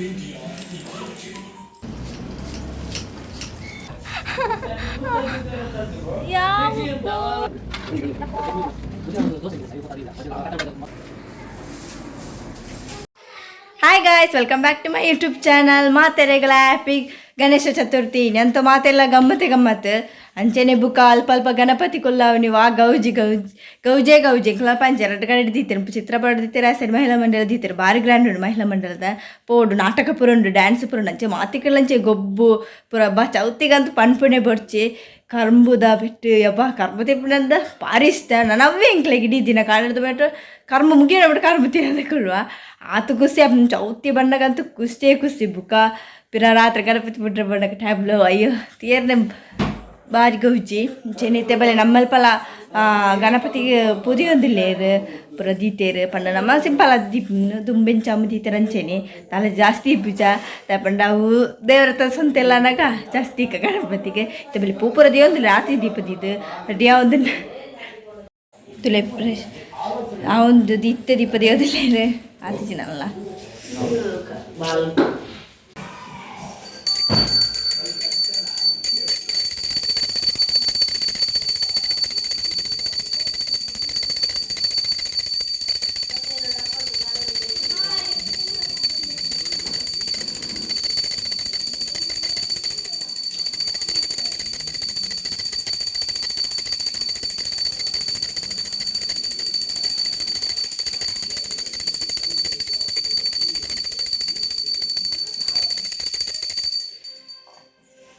Hi guys, welcome back to my YouTube channel. ಮಾತೆರೆಗಳ happy Ganesh Chaturthi. ನಂತ ಮಾತೆಲ್ಲ ಗಮ್ಮತ್ತು ಅಂಚೆನೆ ಬುಕ್ಕ ಅಲ್ಪ ಅಲ್ಪ ಗಣಪತಿ ಕೊಲ್ಲವು ನೀವು ಆ ಗೌಜೆ ಕ್ಲ ಪಂಚ 2 ಕಡೆ ದೀತಿರು ಚಿತ್ರಪಟ ದೀತಿರು ಸರಿ ಮಹಿಳಾ ಮಂಡಳ ದೀತಿರು ಭಾರಿ ಗ್ರ್ಯಾಂಡ್ ಉಂಡು. ಮಹಿಳಾ ಮಂಡಳದ ಪೋಡು ನಾಟಕ ಪುರ ಉಂಡು, ಡ್ಯಾನ್ಸ್ ಪುರ ಉಂಡು. ಅಂಚೆ ಮಾತಿಕಲ್ಲಂಚೆ ಗೊಬ್ಬು ಪುರ ಬಾ ಚೌತಿಗಂತೂ ಪಣ್ಪುಣೆ ಬೊಡ್ಚಿ ಕರ್ಬುದ ಬಿಟ್ಟು ಯಬ್ಬ ಕರ್ಬು ತಿಪ್ಪುನಂದ ಭಾರಿ ಇಷ್ಟ. ನಾನು ಅವೇ ಇಂಕ್ಲೆಗೆ ಇಡೀ ದಿನ ಕಾಣಿಡ್ದು ಬಿಟ್ಟು ಕರ್ಮ ಮುಗಿಯೋಣ ಬಿಟ್ಟು ಕರ್ಬು ತಿನ್ನೋದಕ್ಕಲ್ವ ಆತು ಖುಷಿ ಚೌತಿ ಬಣ್ಣಗಂತೂ ಖುಷಿ ಬುಕ್ಕ ಪಿರ ರಾತ್ರಿ ಗಣಪತಿ ಬಿಟ್ರೆ ಬಣ್ಣಕ್ಕೆ ಟ್ಯಾಬ್ಲು ಅಯ್ಯೋ ತೀರ್ನೆ ಬಾರಿ ಗೌಜಿ ಚೆನ್ನೈತೆ ಬಲೆ ನಮ್ಮಲ್ಪಲ ಗಣಪತಿಗೆ ಪುದಿಯೊಂದಿಲ್ಲೇರು ಪುರ ದೀತೇರು ಪಂಡ ನಮ್ಮ ಸಿಂಪಲ್ ಅದು ದೀಪ ದುಂಬೆನ್ ಚಾಮು ದೀತರ ಅಂಚೆನೆ ತಲೆ ಜಾಸ್ತಿ ಪೂಜ ತಪಂಡ ಅವು ದೇವರ ಹತ್ರ ಸ್ವಂತೆಲ್ಲ ಅನ್ನಗ ಜಾಸ್ತಿ ಈಗ ಗಣಪತಿಗೆ ಇತ್ತ ಬಲೆ ಪೂಪುರ ದೇವೊಂದಿಲ್ಲ ರಾತ್ರಿ ದೀಪದಿದ್ದು ರೆಡಿ ಒಂದು ತುಲೆ ಫ್ರೆಶ್ ಆ ಒಂದು ದೀಪ ದೇವದಿಲ್ಲ ಆತಿಜಿನಲ್ಲ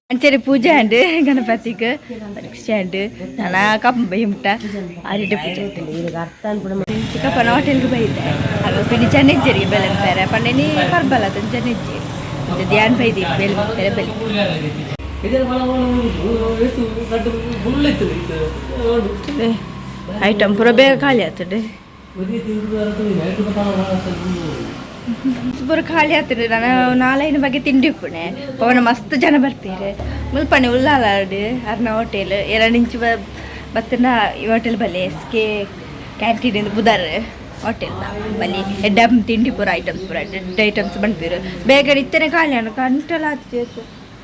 ಅಂಚೆರಿ ಪೂಜೆ ಅಂಡ್ ಗಣಪತಿಗೆ ಪರೀಕ್ಷೆ ಅಂಡ್ ನಾನು ಕಪ್ಪ ಬೈ ಮುಟ್ಟ ಆರಿಡೆ ಪೂಜೆ ಚಿಕ್ಕಪ್ಪನ ಹೋಟೆಲ್ಗೆ ಬೈದೆ ಆಗ ಪಿಡಿ ಜನೆಜ್ಜರಿಗೆ ಬೆಲೆ ಬೇರೆ ಪಂಡೇನಿ ಪರ್ಬಲ್ಲ ಅದು ಜನೆಜ್ಜಿ ಧ್ಯಾನ್ ಬೈದಿ ಬೆಲೆ ಬೇರೆ ಬೆಲೆ ಐಟಮ್ ಪೂರ ಬೇಗ ಖಾಲಿ ಆಗ್ತದೆ ಪೂರ ಖಾಲಿ ಆಗ್ತದೆ. ನಾನು 4 ಬಗ್ಗೆ ತಿಂಡಿ ಉಪ್ಪುಣೆ ಪವನ ಮಸ್ತ್ ಜನ ಬರ್ತಾರೆ ಮುಲ್ಪಣೆ ಉಳ್ಳಾಲಾಡು ಅರ್ನ ಹೋಟೆಲ್ 2 ಇಂಚು ಬತ್ತನ ಈ ಹೋಟೆಲ್ ಬಲ್ಲಿ SK ಕ್ಯಾಂಟೀನ್ ಬುಧರ್ ಹೋಟೆಲ್ ಬಲ್ಲಿ ಎಡ್ಡ ತಿಂಡಿ ಪೂರ ಐಟಮ್ಸ್ ಪೂರ ಐಟಮ್ಸ್ ಬಂದ್ಬಿರು ಬೇಗ ಇತ್ತನೆ ಖಾಲಿ ಅನ್ನ ಗಂಟೆಲ್ಲ ಹತ್ತಿತ್ತು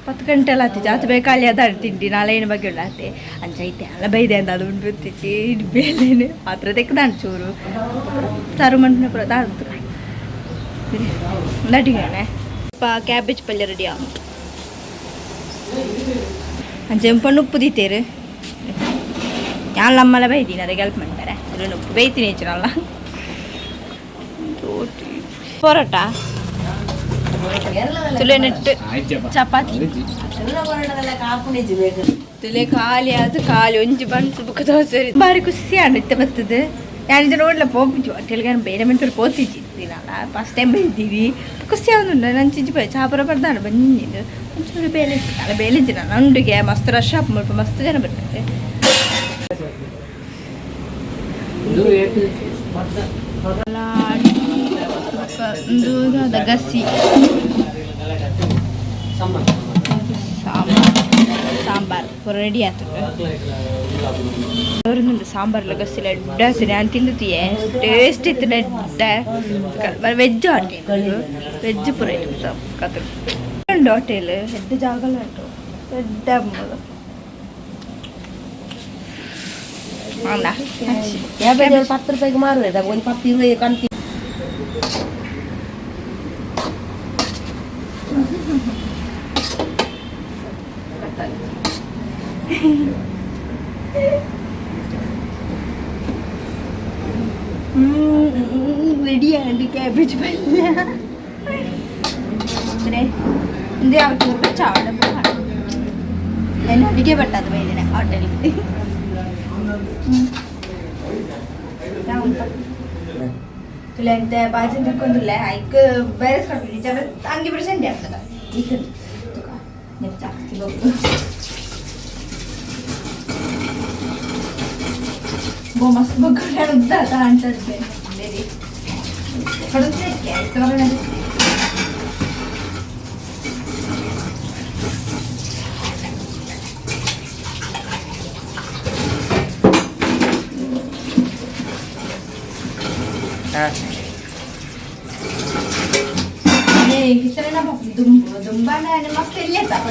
10 ಗಂಟೆಲ್ಲ ಹತ್ತಿತ್ತು ಆತ ಬೇಗ ಖಾಲಿ ಅದ ತಿಂಡಿ 4 ಬಗ್ಗೆ ಉಳ್ಳಾತೆ ಅಂಚೈತೆ ಅಲ್ಲ ಬೈದೆ ಅಂತ ಅದು ಬಿತ್ತಿಚ್ಚಿ ಬೇಲೇನೆ ಮಾತ್ರ ತೆಕ್ಕದ ಚೂರು ಸಾರು ಮಂಟನೆ ಪೂರ ದಾಡ್ತು ನಡಿಗಣೆ ಕ್ಯಾಬೇಜ್ ಪಲ್ಯ ರೆಡಿ ಆಗ ಜಂಪಣ್ಣು ಉಪ್ಪು ದೀತೇರು ಯಾರು ನಮ್ಮಲ್ಲ ಬೈತೀನಿ ಅದಕ್ಕೆ ಹೆಲ್ಪ್ ಮಾಡ್ತಾರೆ ಅದನ್ನು ಉಪ್ಪು ಬೈತೀನಿ ಹೆಚ್ಚನಲ್ಲ ಪರೋಟ ತುಲೆ ನೆಟ್ಟು ಚಪಾತಿ ತುಲೆ ಖಾಲಿ ಅದು ಖಾಲಿ ಒಂಜಿ ಬಣ್ಣ ಬುಕ್ಕ ದೋಸೆ ಬಾರಿ ಖುಷಿ ಆಡಿತ್ತೆ ಬರ್ತದೆ ಯಾರಿದ್ದ ನೋಡ್ಲ ಹೋಗ್ಬಿಟ್ಟು ಹೋಟೆಲ್ಗೆ ಬೇರೆ ಮೆಂಟಲ್ಲಿ ಪೋತಿದ್ದಿ ನಾನು ಫಸ್ಟ್ ಟೈಮ್ ಬೈದ್ದೀವಿ ಖುಷಿ ಯಾವುದು ನಾನು ಚಿಂಚಿ ಬೈ ಚಾಪುರ ಬರ್ದಾನು ಬಂದಿದ್ದು ಒಂಚೂರು ಬೇಲೆ ಅಲ್ಲ ಬೇಲಿಂಚಿ ನಾನು ಅಂಡಿಗೆ ಮಸ್ತ್ ರಶ್ ಆಪ್ ಮುಲ್ಪ ಮಸ್ತ್ ಜನ ಬರ್ತಾರೆ ಗಸಿ ಸಾಂಬಾರ್ ಪೂರ ರೆಡಿ ಆಗ್ತದೆ ಅವ್ರನ್ನೊಂದು ಸಾಂಬಾರ್ಲ ಗಸಿಲ್ಲ ಎಡ್ಡ ಸರಿ ನಾನು ತಿಂದಿದ್ದೀಯೆ ಟೇಸ್ಟ್ ಇತ್ತು ಎಡ್ಡ ವೆಜ್ ಹೋಟೆಲ್ ವೆಜ್ ಪೂರ ಐಟಮ್ಸ್ ಕತೆ ಉಂಟು ಹೋಟೆಲ್ ಎಡ್ಡ ಜಾಗಲ ಉಂಟು ಎಡ್ಡ ಯಾವ 10 ರೂಪಾಯಿಗೆ ಮಾರುವಾಗ ಒಂದು 10 20 ಕಂತಿ ರೆಡಿಯಾಗಿ ಕ್ಯಾಬೇಜ್ ಪಲ್ಯ ಇದು ಯಾವತ್ತು ಚಾವಡ ನಾನು ಅಡುಗೆ ಬಟ್ಟದು ಬೈದೇನೆ ಹೋಟೆಲ್ಗೆ ತುಲೆ ಅಂತ ಬಾಜಿ ತಿಳ್ಕೊಂಡಿಲ್ಲ ಐಕ್ ಬೇರೆ ಕಟ್ಟಿದ್ದೆ ಹಂಗೆ ಬಿಡಿ ಸಂಡೆ ಆಗ್ತದ ಈಗ ಜಾಸ್ತಿ ಹೋಗ್ತು ಮಸ್ತ್ ಬಗ್ಗಡ ಅಂತದ್ದೆ ಕಡುತ್ತೆ kita nak apa dumba na mesti lihat apa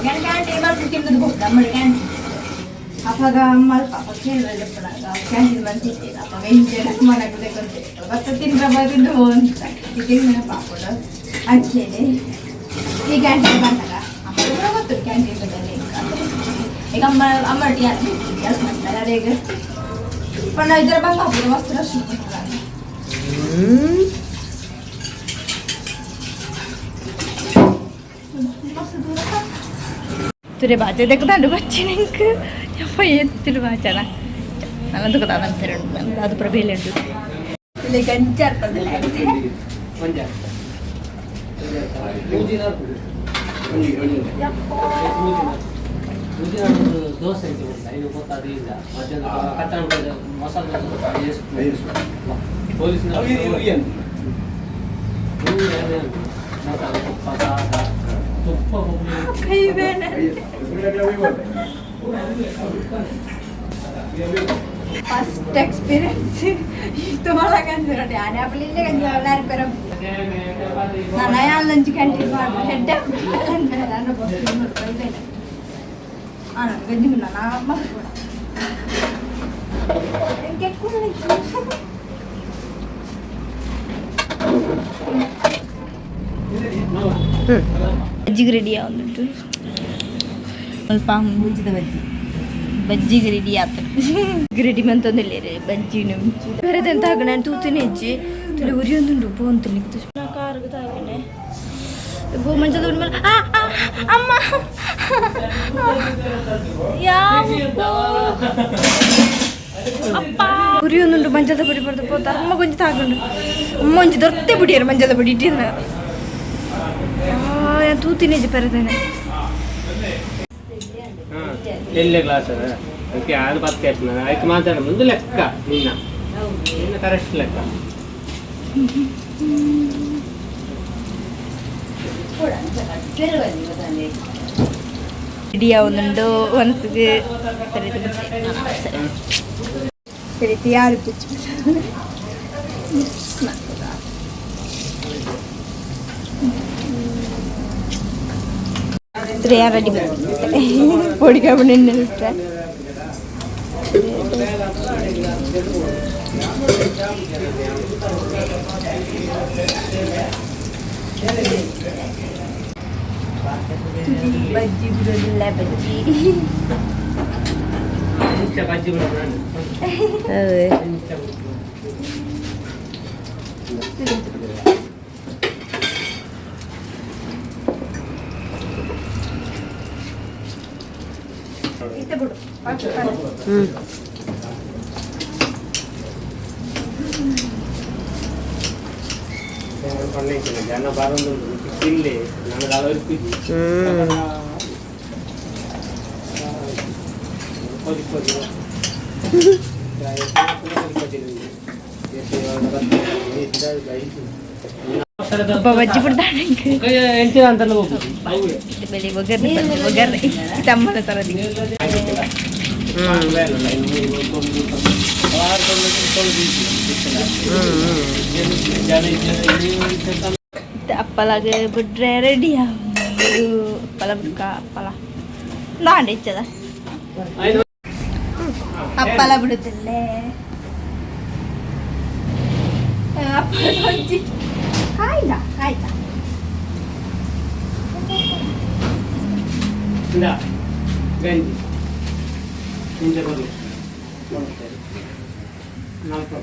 kan cantik masih kita tu bukan mereka apa gamal apa kira ada pernah cantik masih apa ini nak mana kita kerja batu tin berapa tin doon itu mana apa dah aja deh ini cantik banget lah apa berapa tu cantik betul ni एक अमर दिया mana ada ke pernah ijar bangga pun mesti terus Sudah baca deh kita ada baca nih ke apa ya sudah baca lah nanti tuh kita nanti ada perbedaan tuh pilih ganjar tadi lagi ganjar dosa ಐದು ಗೊತ್ತಾದ್ರಿಂದ ಮಧ್ಯಾಹ್ನ ಕತ್ತಲ ಮಸಾಲೆ police ತುಪ್ಪ kay Ben first experience itu malah kan sudah ada apa lagi kan jualan kerap nah naya lunch canteen baru head up kan beran bos ini berbeda anak gaji mana nama kayak kulit ಬಜ್ಜಿಗೆ ready ಆಗುಂಟು ಸ್ವಲ್ಪ ಮುಂಚಿದ ಬಜ್ಜಿಗೆ ready ಆಗ್ತದೆ ready ಮಂತೊಂದಿಲ್ಲ ರೀ ಬಜ್ಜಿನ ಬೇರೆದಂತ ಹಾಗೆ ನಾನು ತೂತಿನ ಹೆಜ್ಜೆ ತಲೆ ಉರಿ ಒಂದುಂಟು ಉಪ್ಪು ಅಂತ ನಿಕ್ತು ಕಾರ್ಗೆ ತಾಗನೆ ಗೋ ಮಂಚದ ಮೇಲೆ ಅಮ್ಮ ಅಪ್ಪ ಉರಿ ಒಂದುಂಟು ಮಂಚದ ಪುಡಿ ಬರ್ದು ಪೋತಾರೆ ಅಮ್ಮ ಕೊಂಚ ತಾಗಂಡು ಅಮ್ಮ ಒಂಚು ದೊರ್ತೆ ಬಿಡಿಯಾರ ಮಂಚದ ಪುಡಿ ಇಟ್ಟಿನ ഞാൻ തൂത്തിനേജ് പറയുന്നേ ಎಲ್ಲೇ ಕ್ಲಾಸ್ ಅದಕ್ಕೆ ಅದು ಪತ್ತೆ ಅದಕ್ಕೆ ಮಾತಾಡ ಮುಂದೆ ಲೆಕ್ಕ ನಿನ್ನ ಕರೆಕ್ಟ್ ಲೆಕ್ಕ ರೆಡಿ ಆവുന്നുണ്ടോ മനസ്സിക്ക് ಸರಿ ತಯಾರು ഇത്രയും റെഡി പൊടിക്കാൻ വേണ്ടി ബജ്ജി ബുരുല്ല ബജ്ജി അതെ ಜನ ಬರೋದು ಇಲ್ಲಿ ನನಗೆ ಅಳವಡಿಸ್ತಿದ್ವಿ ಬಜ್ಜಿ ಬಿಡ್ತಾನೆ ಹೇಳ್ತೀರ ಅಂತಲ್ಲ ಹೋಗ್ಬೋದು ಬೆಳಿ ಒಗ್ಗರ್ರೆ ತಮ್ಮನ ತರದಿ ಅಪ್ಪಲಾಗ ಬಿಟ್ರೆ ರೆಡಿ ಅಪ್ಪಲ ಬಿಡ್ಕ ಅಪ್ಪಲ ನಾಂಡೆ ಇಚ್ಚದ ಅಪ್ಪಲ ಬಿಡುತ್ತಲ್ಲೇ ಅಪ್ಪಲ ಬಜ್ಜಿ ಕಾಯ್ದ ಕಾಯ್ದ ಗಂಜಿ ಹಿಂದೆ ಬರಲಿ ನಾಲ್ಕು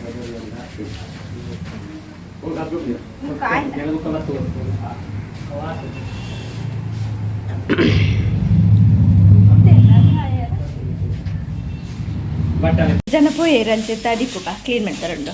ಜನ ಪೋಯರಂತೆ ತಡಿಪುಕ ಕ್ಲೀನ್ ಮಾಡ್ತಾರುಂಡು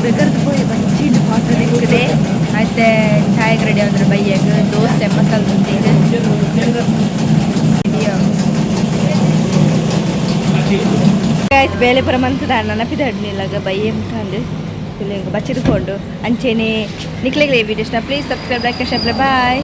ಬೆಗರ್ದು ಪೋಯಿ ಬಂದು ಪಾತ್ರ ಇಕ್ಕದೆ అయితే ಚಾಯ್ಗೆ ರೆಡಿ ಅಂದ್ರೆ ಬೈಯಾಗ ದೋಸೆ ಮಸಾಲೆ ದೋಸೆ ಗೈಸ್ ಬೇಲೆಪುರ ಮಂತದ ನೆನಪಿದಡ್ನಿಲ್ಲಾಗ ಬೈಯೆ ಮುಟ್ಟಂದು ಬಚ್ಚಿದ್ಕೊಂಡು ಅಂಚೆನೆ ನಿಕ್ಲೆಗ್ಲೆ ವಿಡಿಯೋಸ್ನ please subscribe like share bye.